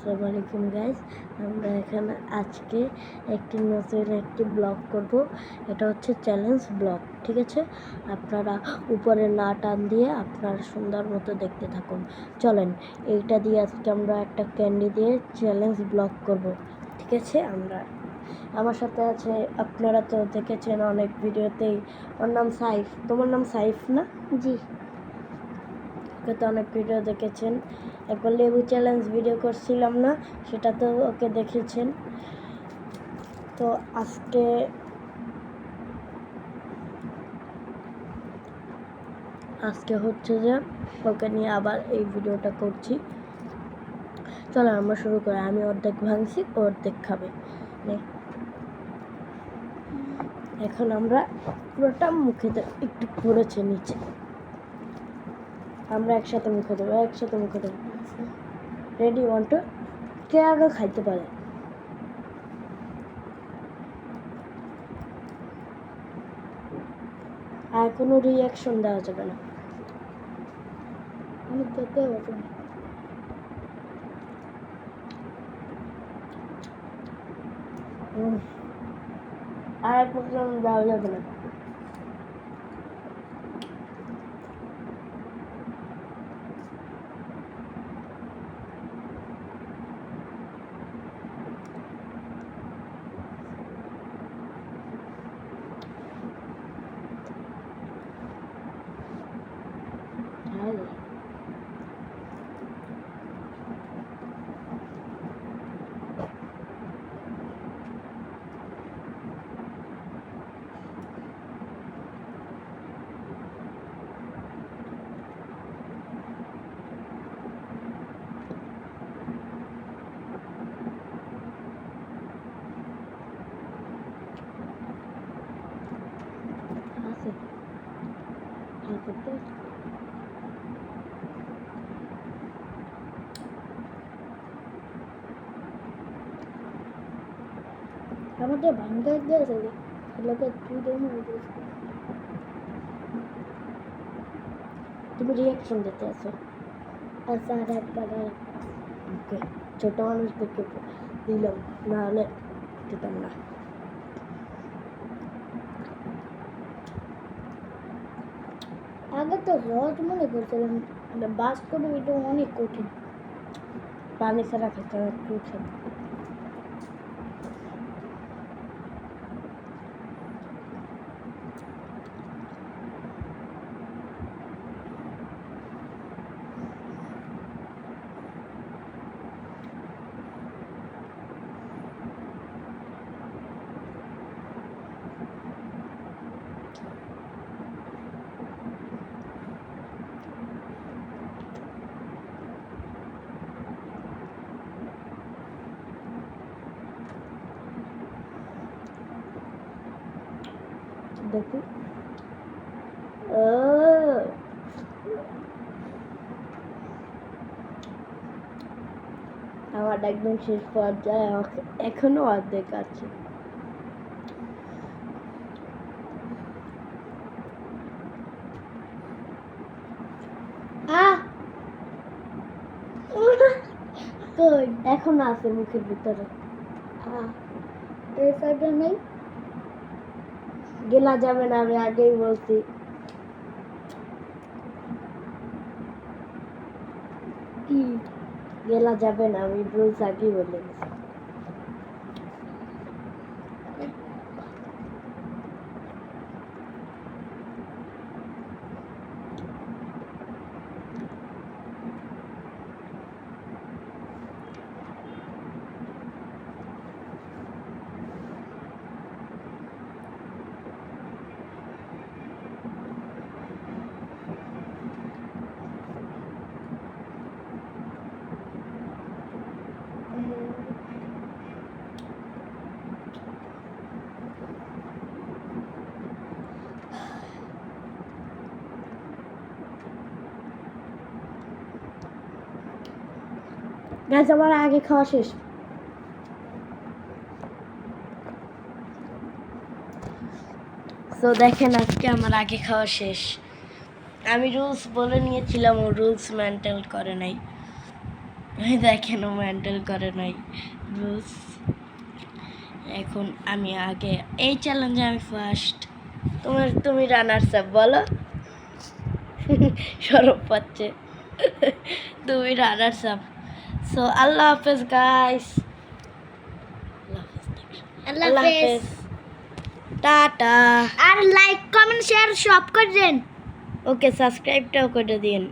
আসসালামু আলাইকুম গাইস, আমরা এখানে আজকে নতুন একটি ব্লগ করব। এটা হচ্ছে চ্যালেঞ্জ ব্লগ, ঠিক আছে? আপনারা উপরে না টান দিয়ে আপনারা সুন্দর মতো দেখতে থাকুন। চলেন, এইটা দিয়ে আজকে আমরা একটা ক্যান্ডি দিয়ে চ্যালেঞ্জ ব্লগ করব, ঠিক আছে? আমার সাথে আছে, আপনারা তো দেখেছেন অনেক ভিডিওতেই, ওর নাম সাইফ। তোমার নাম সাইফ না? জি। ওকে তো অনেক ভিডিও দেখেছেন। একবার লেবু চ্যালেঞ্জ ভিডিও করছিলাম না, সেটা তো ওকে দেখেছেন। তো আজকে হচ্ছে যে ওকে নিয়ে আবার এই ভিডিওটা করছি। চলো আমরা শুরু করি। আমি অর্ধেক ভাঙছি, ও অর্ধেক খাবে। এখন আমরা পুরোটা মুখে একটু পড়েছে নিচে, আমরা একসাথে মুখে দেবো। রেডি, 1 2। কে আগে খাইতে পারে? আর কোনো রিয়াকশন দেওয়া যাবে না। আমি দেখতে হবে আর এক প্রশ্ন দেওয়া যাবে না। আমাদের ভাঙতে গেছে লোকে তুই দেবো। তুমি রিয়াকশন দিতে আছো। আচ্ছা, আর একবার ওকে, ছোট মানুষদেরকে দিলাম, নাহলে দিতাম না। আগে তো সহজ মনে করছিলাম, বাস্তবে এটা অনেক কঠিন। পানি ছাড়া খেতে অনেক কঠিন। দেখি, আমার একদম শেষ পর্যায়ে, এখনো অর্ধেক আছে। এখন আছে মুখের ভিতরে। এই সাইডে নেই, গেলা যাবে না, আমি আগেই বলছি। কি গেলা যাবে না, আমি রুলস আগেই বলে গেছি। গাছ আমার আগে খাওয়া শেষ। তো দেখেন, আজকে আমার আগে খাওয়া শেষ। আমি রুলস বলে নিয়েছিলাম, ও রুলস মেনটেন করে নাই। ওই দেখেন ও মেন্টাল করে নাই ব্রুস। এখন আমি আগে এই চ্যালেঞ্জে আমি ফার্স্ট। তুমি রানার্স আপ বলো। সরব পাচ্ছে। তুমি রানার্স আপ। সো আল্লাহ হাফেজ গাইস। আল্লাহ হাফেজ। টাটা। আর লাইক কমেন্ট শেয়ার সব করে দেন। ওকে সাবস্ক্রাইবটাও করে দিন।